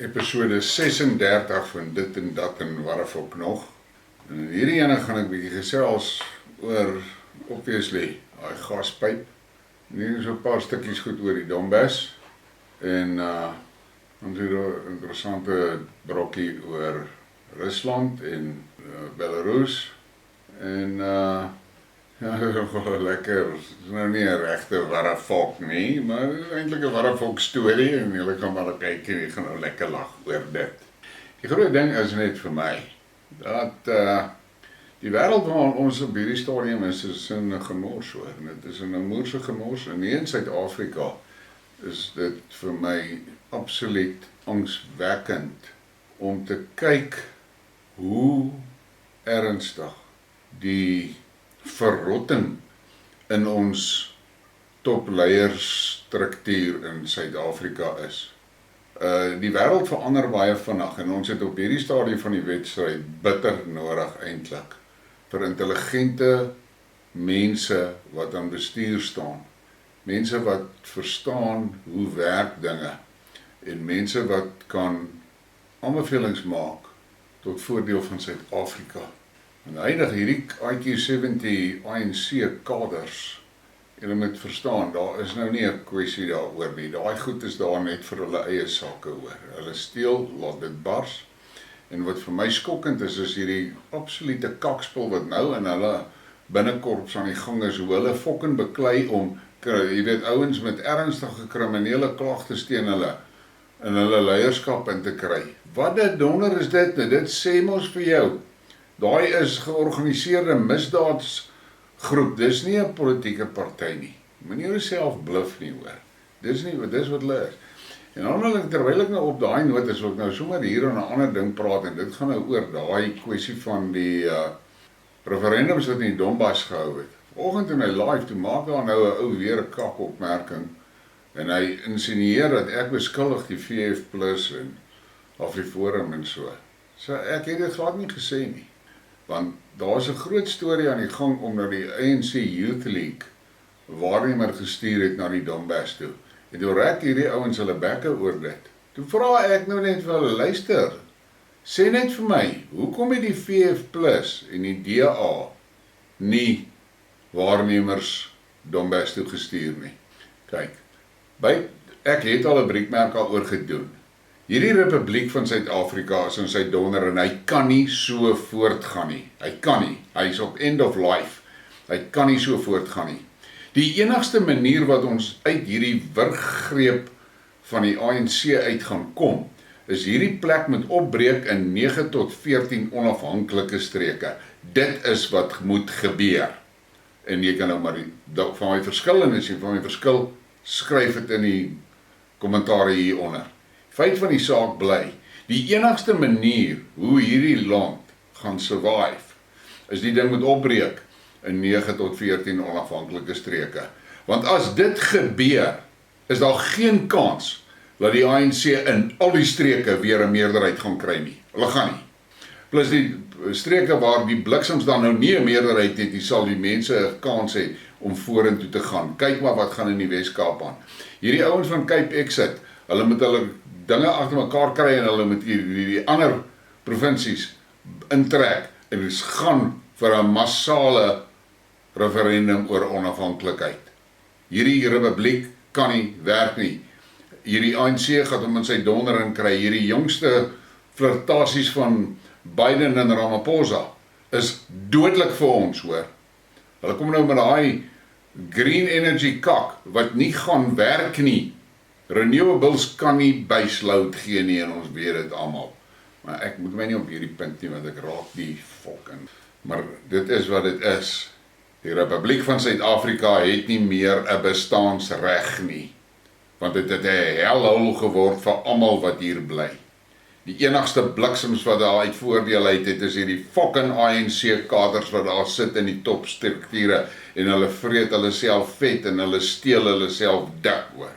episode 36 van dit en dat en wat ook nog. En in hierdie ene gaan ek bietjie gesels oor, obviously, daai gaspyp. Hier is 'n paar stukkies goed oor die Donbass. En ons het 'n interessante brokkie oor Rusland en Belarus. En ja, wel lekker, is nou nie 'n regte ware volk nie, maar eintlik 'n ware volk storie en julle kan maar kyk en jy gaan nou lekker lag oor dit. Die groot ding is net vir my, dat die wêreld waarin ons op hierdie stadium is 'n gemors hoor. Dit is 'n moerse gemors en nie in Suid-Afrika is dit vir my absoluut angswekkend om te kyk hoe ernstig die verrotting in ons topleierstruktuur in Suid-Afrika is. Die wêreld verander baie vinnig en ons het op hierdie stadium van die wedstryd bitter nodig eintlik vir intelligente mense wat aan bestuur staan. Mense wat verstaan hoe werk dinge en mense wat kan aanbevelings maak tot voordeel van Suid-Afrika. En eindig hierdie IQ70 ANC kaders, julle moet verstaan, daar is nou nie 'n kwessie daaroor nie. Daai goed is daar net vir hulle eie sake hoor. Hulle steel, laat dit bars. En wat vir my skokkend is hierdie absolute kakspul wat nou in hulle binnekorps aan die gang is, hoe hulle fucking beklei om, jy weet, ouens met ernstige kriminele klagtes teen hulle in hulle leierskap in te kry. Wat 'n donder is dit? Dit sê mos vir jou. Daai is georganiseerde misdaadsgroep, dis nie 'n politieke party nie. Moenie jouself bluf nie hoor. Dis wat hulle is. En dan terwyl ek nou op daai noot is, wil ek nou sommer hier aan 'n ander ding praat en dit gaan nou oor daai kwessie van die referendums wat in die Donbass gehou het. Vanoggend in my live, toe maak daar nou 'n ou weer 'n kak opmerking en hy insinueer dat ek beskuldig die VF+ en Afriforum en so. So ek het dit glad nie gesê nie. Want daar is 'n groot storie aan die gang omdat die ANC Youth League waarnemer gestuur het na die Donbass toe. En toe rek hierdie ouens hulle bekke oor dit. Toe vra ek nou net vir hulle, luister, sê net vir my, hoekom het die VF+ en die DA nie waarnemers Donbass toe gestuur nie? Kyk, ek het al 'n Briekmerke oor gedoen. Hierdie Republiek van Suid-Afrika is in sy donder en hy kan nie so voortgaan nie. Hy kan nie. Hy is op end of life. Hy kan nie so voortgaan nie. Die enigste manier wat ons uit hierdie wurggreep van die ANC uit gaan kom, is hierdie plek moet opbreek in 9 tot 14 onafhanklike streke. Dit is wat moet gebeur. En jy kan nou maar van my verskil en as jy van my verskil, skryf dit in die kommentaar hieronder. Feit van die saak bly, die enigste manier hoe hierdie land gaan survive, is die ding moet opbreek in 9 tot 14 onafhanklike streke. Want as dit gebeur, is daar geen kans dat die ANC in al die streke weer 'n meerderheid gaan kry nie. Hulle gaan nie. Plus die streke waar die bliksems dan nou nie 'n meerderheid het, die sal die mense 'n kans hê om vorentoe te gaan. Kyk maar wat gaan in die Weskaap aan. Hierdie ouens van Cape Exit, hulle moet hulle dinge agter mekaar kry en hulle moet die ander provinsies intrek en ons gaan vir 'n massale referendum oor onafhanklikheid. Hierdie republiek kan nie werk nie. Hierdie ANC gaan hom in sy donder in kry. Hierdie jongste flirtasies van Biden en Ramaphosa is dodelik vir ons hoor. Hulle kom nou met daai green energy kak wat nie gaan werk nie. Renewables kan nie baseload gee nie en ons weet dit almal. Maar ek moet my nie op hierdie punt nie want ek raak die fucking. Maar dit is wat dit is. Die Republiek van Suid-Afrika het nie meer 'n bestaansreg nie. Want dit het 'n hellhole geword vir almal wat hier bly. Die enigste bliksems wat daar uit voordeel uit het is hierdie fucking ANC kaders wat daar sit in die topstrukture en hulle vreet hulle self vet en hulle steel hulle self dik hoor.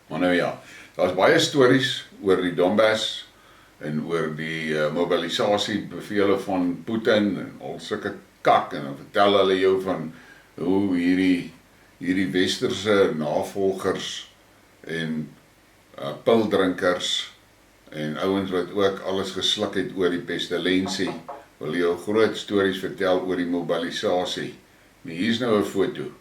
Maar nou ja, daar's baie stories oor die Donbass en oor die mobilisasiebevele van Putin en al sulke kak en dan vertel hulle jou van hoe hierdie westerse navolgers en pildrinkers En ouens wat ook alles gesluk het oor die pestilensie, wil jou groot stories vertel oor die mobilisasie. Maar hier's nou 'n foto.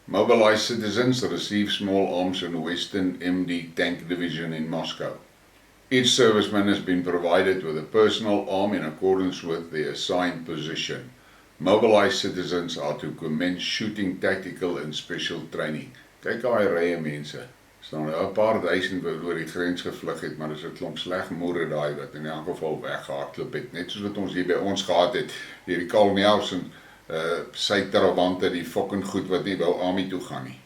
Mobilized citizens receive small arms in Western MD Tank Division in Moscow. Each serviceman has been provided with a personal arm in accordance with their assigned position. Mobilized citizens are to commence shooting tactical and special training. Kyk hoe hy rye mense. Staan nou 'n paar duisend wat oor die grens gevlug het, maar dis 'n klomp sleg moere daai wat in elk geval weggehardloop het, net soos wat ons hier by ons gehad het, hierdie kolonels en sy trawante, die fucking goed wat nie wou army toe gaan nie.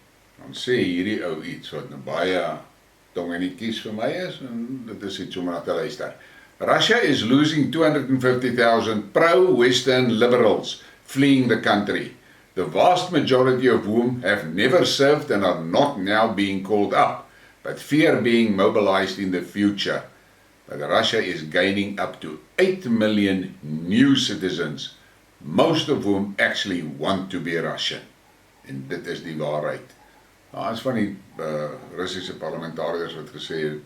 Dan sê hierdie ou iets wat nou baie tong en die kies vir my is, en dit is iets om na te luister. Russia is losing 250,000 pro-Western liberals fleeing the country. The vast majority of whom have never served and are not now being called up, but fear being mobilized in the future. But Russia is gaining up to 8 million new citizens, most of whom actually want to be Russian. En dit is die waarheid. Daar is van die Russiese parlementariërs wat gesê het,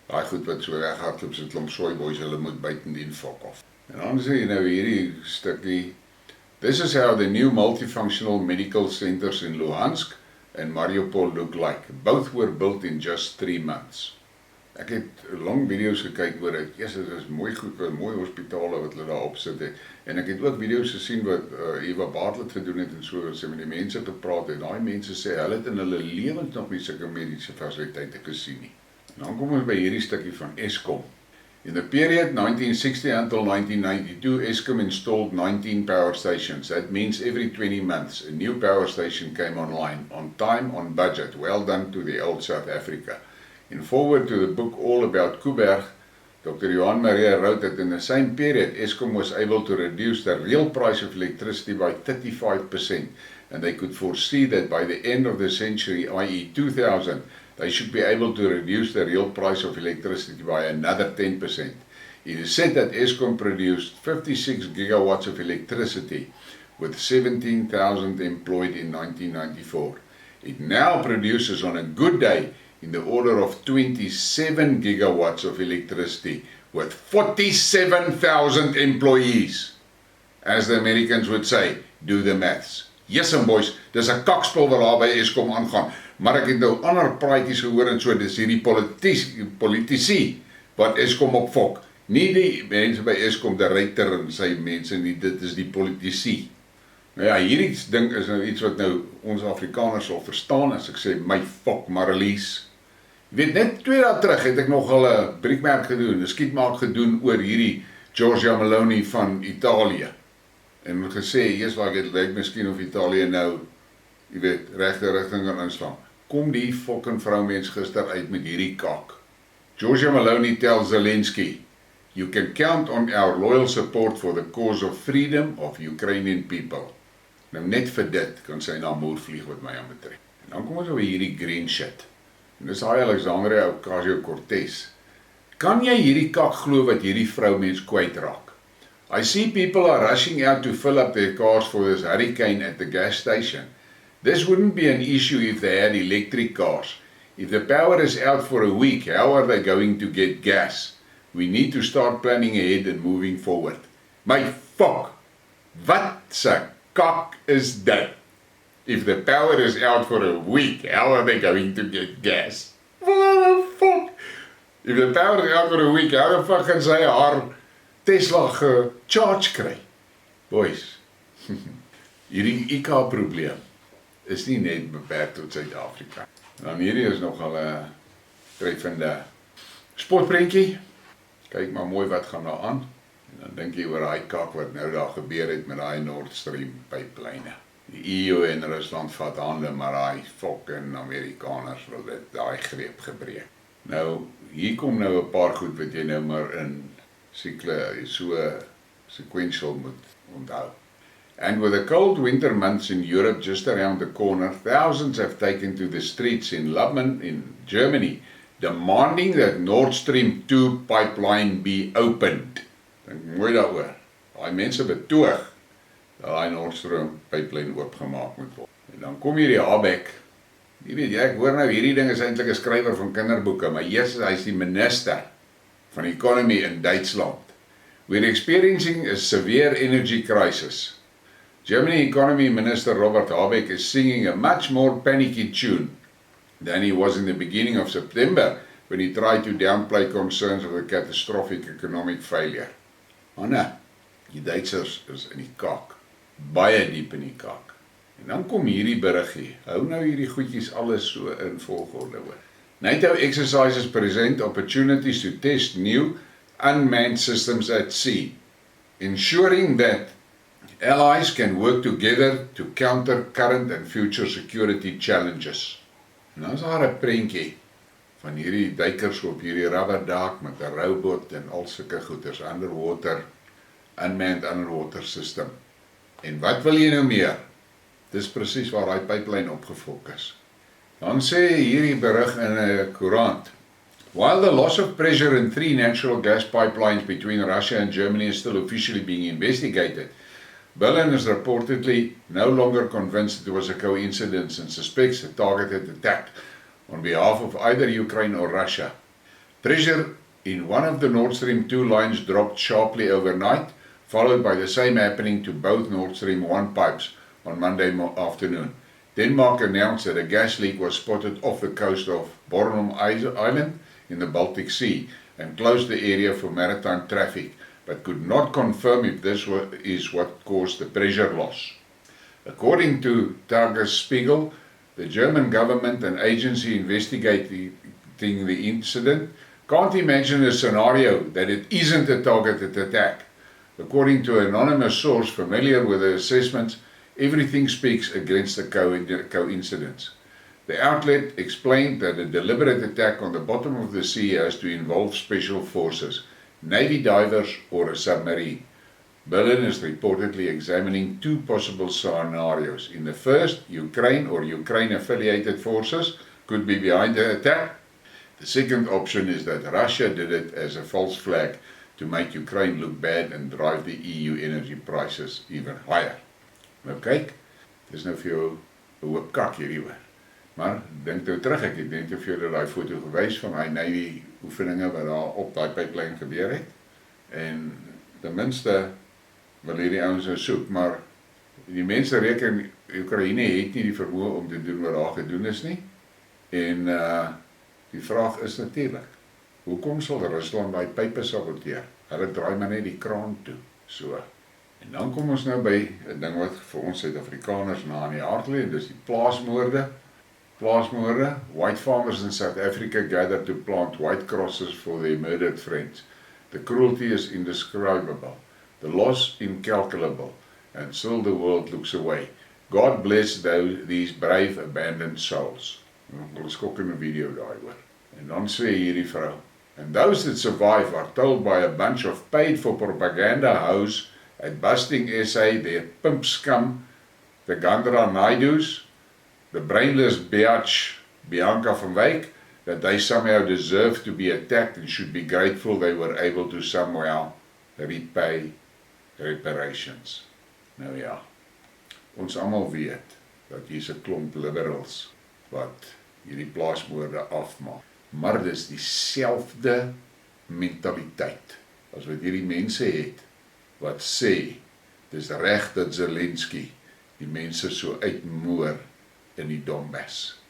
daai goed wat so weghardloop so 'n klomp soyboys, hulle moet buitendien fuck off. En dan sê jy nou hierdie stukkie, this is how the new multifunctional medical centers in Luhansk and Mariupol look like. Both were built in just 3 months. Ek het lang video's gekyk oor dit. Dit is mooi goed, mooi hospitale wat hulle daar opsit het. En ek het ook video's gesien wat Eva Bartlett gedoen het en so, sy met die mense gepraat het. Daai mense sê hulle het in hulle lewens nog nie sulke mediese fasiliteite gesien nie. En dan kom ons by hierdie stukkie van Eskom. In the period 1960 until 1992, Eskom installed 19 power stations. That means every 20 months, a new power station came online, on time, on budget. Well done to the old South Africa. In forward to the book all about Kuberg, Dr. Johan Maria wrote that in the same period, Eskom was able to reduce the real price of electricity by 35%, and they could foresee that by the end of the century, i.e. 2000, they should be able to reduce the real price of electricity by another 10%. It is said that Eskom produced 56 gigawatts of electricity with 17,000 employed in 1994. It now produces on a good day in the order of 27 gigawatts of electricity with 47,000 employees. As the Americans would say, do the maths. Yes and boys, dis 'n kakspel wat daar by Eskom aangaan. Maar ek het nou ander praatjies gehoor en so, dis hierdie politici wat Eskom opfok. Nie die mense by Eskom, die Reiter en sy mense nie, dit is die politici. Nou ja, hierdie ding is nou iets wat nou ons Afrikaners sal verstaan as ek sê, my fok Marlies. Jy weet, net 2 dae terug het ek nogal 'n Briekmerke gedoen, 'n Skidmarks gedoen oor hierdie Giorgia Meloni van Italië. En gesê, eers waar ek het lyk miskien of Italië nou, jy weet, regte rigting gaan inslaan. Kom die fucking vrouwmens gister uit met hierdie kak. Giorgia Meloni tells Zelensky, you can count on our loyal support for the cause of freedom of Ukrainian people. Nou net vir dit kan sy na moer vlieg wat my aan betref. En dan kom ons oor hierdie green shit. En dis hy Alexandria Ocasio-Cortez. Kan jy hierdie kak glo wat hierdie vrouwmens kwytraak? I see people are rushing out to fill up their cars for this hurricane at the gas station. This wouldn't be an issue if they had electric cars. If the power is out for a week, how are they going to get gas? We need to start planning ahead and moving forward. My fuck! Wat se kak is dit? If the power is out for a week, how are they going to get gas? What the fuck? If the power is out for a week, how the fuck gaan sy haar Tesla gecharge kry? Boys, hierdie IK-probleem is nie net beperk tot Suid-Afrika. Dan hierdie is nogal 'n treffende sportprentjie. Kyk maar mooi wat gaan daar aan. En dan dink jy oor daai kak wat nou daar gebeur het met daai Nord Stream pyplyne. Die EU en Rusland vat hande, maar daai fucking Amerikaners wil dit daai greep gebreek. Nou, hier kom nou 'n paar goed wat jy nou maar in so sequential moet onthou. And with the cold winter months in Europe just around the corner, thousands have taken to the streets in Lubmin in Germany, demanding that Nord Stream 2 pipeline be opened. Dink mooi daaroor. Daai mense betoog dat daai Nord Stream pipeline oopgemaak moet word. En dan kom hierdie Habeck. Jy weet, ek hoor nou hierdie ding is eintlik 'n skrywer van kinderboeke, maar Jesus, hy is die minister van die economy in Duitsland. We're experiencing a severe energy crisis. Germany Economy Minister Robert Habeck is singing a much more panicky tune than he was in the beginning of September when he tried to downplay concerns of the catastrophic economic failure. Maar nee, die Duitsers is in die kaak, baie diep in die kaak. En dan kom hierdie berig hier, hou nou hierdie goedjies alles so in volgorde hoor. NATO exercises present opportunities to test new unmanned systems at sea, ensuring that allies can work together to counter current and future security challenges. En dan is daar 'n prentjie van hierdie duikers op hierdie rubberdak met 'n robot en al sulke goeders, unmanned underwater system. En wat wil jy nou meer? Dis presies waar daai pipeline op gefokus. Dan sê hierdie berig in 'n koerant, while the loss of pressure in 3 natural gas pipelines between Russia and Germany is still officially being investigated, Berlin is reportedly no longer convinced it was a coincidence and suspects a targeted attack on behalf of either Ukraine or Russia. Pressure in one of the Nord Stream 2 lines dropped sharply overnight, followed by the same happening to both Nord Stream 1 pipes on Monday afternoon. Denmark announced that a gas leak was spotted off the coast of Bornholm Island in the Baltic Sea and closed the area for maritime traffic, but could not confirm if this is what caused the pressure loss. According to Tagesspiegel, the German government and agency investigating the incident can't imagine a scenario that it isn't a targeted attack. According to an anonymous source familiar with the assessments, everything speaks against the coincidence. The outlet explained that a deliberate attack on the bottom of the sea has to involve special forces, Navy divers or a submarine. Berlin is reportedly examining 2 possible scenarios. In the first, Ukraine or Ukraine-affiliated forces could be behind the attack. The second option is that Russia did it as a false flag to make Ukraine look bad and drive the EU energy prices even higher. Nou kyk, dis nou vir jou 'n hoop kak hierdie hoor. Maar dink nou terug, ek het net vir julle daai foto gewys van daai Navy oefeninge wat daar op daai pipeline gebeur het. En ten minste wil hierdie ouens nou soek, maar die mense reken Oekraïne het nie die vermoë om te doen wat daar gedoen is nie. En die vraag is natuurlik, hoekom sal Rusland daai pipe saboteer? Hulle draai maar net die kraan toe, so. En dan kom ons nou by 'n ding wat vir ons Suid-Afrikaners na in die hart lê, dis die plaasmoorde. White farmers in South Africa gather to plant white crosses for their murdered friends. The cruelty is indescribable, the loss incalculable, and still the world looks away. God bless these brave abandoned souls. Ons skok in 'n video daai hoor. En dan sê hierdie vrou, and those that survive are told by a bunch of paid for propaganda hoes at busting SA, their pimp scum, the Gandra Naidus, the brainless biatch Bianca van Wyk, that they somehow deserve to be attacked and should be grateful they were able to somehow repay reparations. Nou ja, ons almal weet dat hier's 'n klomp liberals wat hierdie plaasmoorde afmaak. Maar dis dieselfde mentaliteit as wat hierdie mense het wat sê, dis reg dat Zelensky die mense so uitmoor in die Donbass.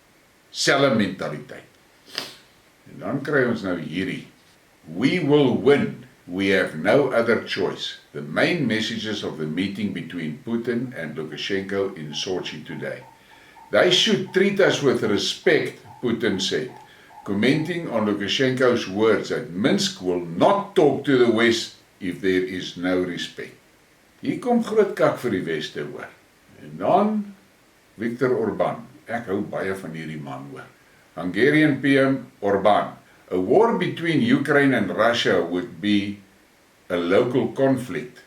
Selfe mentaliteit. En dan kry ons nou hierdie, we will win, we have no other choice. The main messages of the meeting between Putin and Lukashenko in Sochi today. They should treat us with respect, Putin said, commenting on Lukashenko's words that Minsk will not talk to the West if there is no respect. Hier kom groot kak vir die Weste hoor. En dan Viktor Orban, ek hou baie van hierdie man hoor. Hungarian PM Orban, a war between Ukraine and Russia would be a local conflict,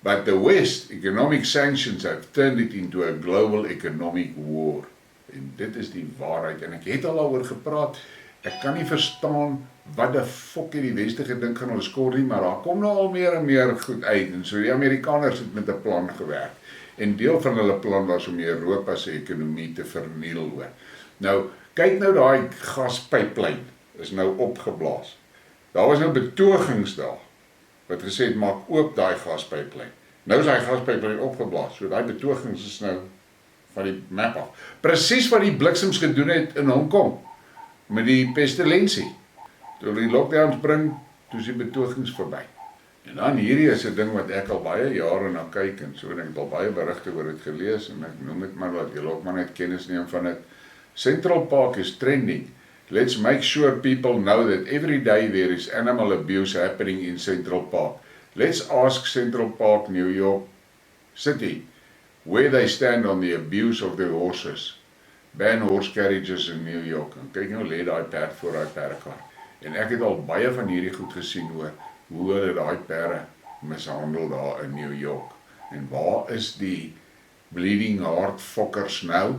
but the West economic sanctions have turned it into a global economic war. En dit is die waarheid, en ek het al oor gepraat, ek kan nie verstaan wat die fok het die Weste gedink gaan ons skor nie, maar daar kom nou al meer en meer goed uit, en so die Amerikaners het met 'n plan gewerk, en deel van hulle plan was om Europa se ekonomie te verniel hoor. Nou, kyk nou daai gaspyplyn, is nou opgeblaas. Daar was nou betogings daar, wat gesê het, maak oop daai gaspyplyn. Nou is daai gaspyplyn opgeblaas, so daai betogings is nou van die map af. Presies wat die bliksems gedoen het in Hong Kong, met die pestilensie. Toe die lockdowns bring, toe is die betogings verby. En dan hierdie is 'n ding wat ek al baie jare na kyk en so, en ek het al baie berigte oor dit gelees, en ek noem dit maar wat julle ook maar net kennis neem van dit. Central Park is trending. Let's make sure people know that every day there is animal abuse happening in Central Park. Let's ask Central Park, New York City, where they stand on the abuse of the horses. Ban horse carriages in New York. En kyk nou, lê daai perd voor daai perdekar. En ek het al baie van hierdie goed gesien oor hoe hulle daai perde mishandel daar in New York. En waar is die bleeding heart fokkers nou?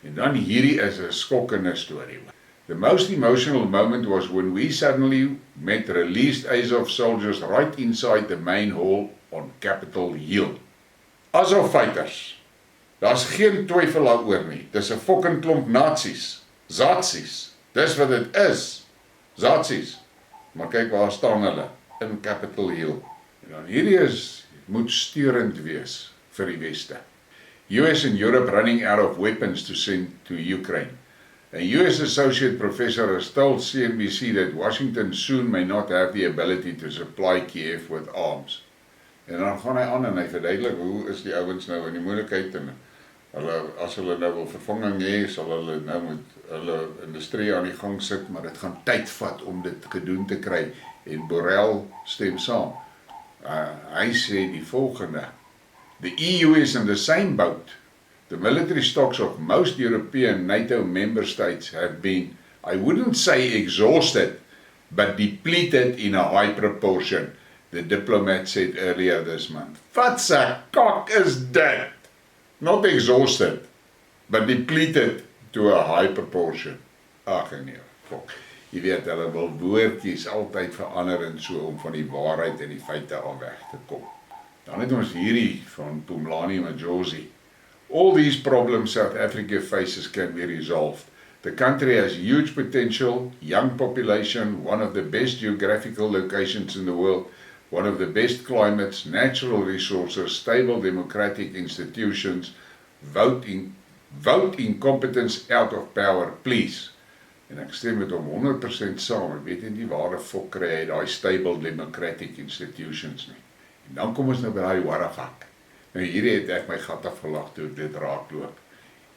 En dan hierdie is 'n skokkende storie. The most emotional moment was when we suddenly met released Azov soldiers right inside the main hall on Capitol Hill. Azov fighters. Daar's geen twyfel daaroor nie. Dis 'n fucking klomp nazi's, Zatsies. Dis wat dit is. Zatsies. Maar kyk waar staan hulle in Capitol Hill. En dan hierdie moet steurend wees vir die Weste. US and Europe running out of weapons to send to Ukraine. A US associate professor has told CNBC that Washington soon may not have the ability to supply Kiev with arms. En dan gaan hy aan en hy verduidelik hoe is die ouens nou in die moeilikheid en as hulle nou wil vervanging hê, sal hulle nou met hulle industrie aan die gang sit, maar dit gaan tyd vat om dit gedoen te kry. En Borrell stem saam. Hy sê die volgende: The EU is in the same boat. The military stocks of most European NATO member states have been, I wouldn't say exhausted, but depleted in a high proportion, the diplomat said earlier this month. Wat 'n kak is dit? Not exhausted, but depleted to a high proportion. Ag nee, fok. Jy weet, hulle wil woordjies altyd verander en so om van die waarheid en die feite af weg te kom. Dan het ons hierdie van Pumlani Majosi. All these problems South Africa faces can be resolved. The country has huge potential, young population, one of the best geographical locations in the world, one of the best climates, natural resources, stable democratic institutions, vote incompetence out of power, please. En ek stem met hom 100% saam, ek weet nie waar die fok kry hy daai stable democratic institutions nie. En dan kom ons nou by daai warafak. Nou hierdie het ek my gat afgelag toe ek dit raakloop.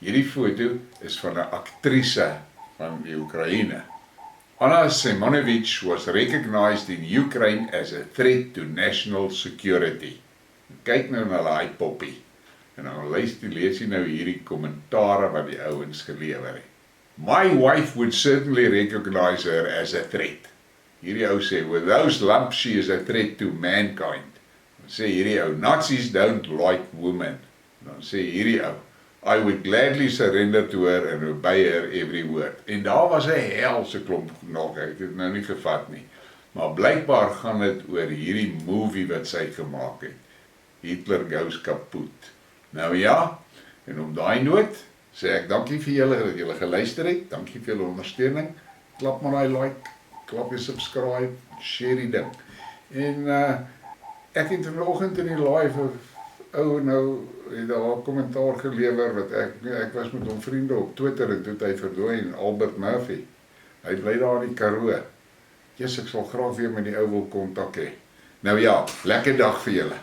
Hierdie foto is van 'n aktrise van die Oekraïne. Anna Simonovich was recognized in Ukraine as a threat to national security. Kyk nou na daai poppie. En dan lees jy nou hierdie kommentare wat die ouens gelewer het. My wife would certainly recognize her as a threat. Hierdie ou sê, with those lumps she is a threat to mankind. Dan sê hierdie ou, Nazis don't like women. Dan sê hierdie ou, I would gladly surrender to her and obey her every word. En daar was 'n helse klomp nog, ek het dit nou nie gevat nie. Maar blykbaar gaan dit oor hierdie movie wat sy gemaak het. Hitler goes kaput. Nou ja, en op daai noot sê ek dankie vir julle dat julle geluister het. Dankie vir julle ondersteuning. Klap maar daai like, klap jy subscribe, share die ding. En ek het vanoggend in die live ou nou het daar 'n kommentaar gelewer wat ek was met hom vriende op Twitter en toe het hy verdwyn, Albert Murphy. Hy bly daar in die Karoo. Jesus, ek sal graag weer met die ou wil kontak hê. Nou ja, lekker dag vir julle.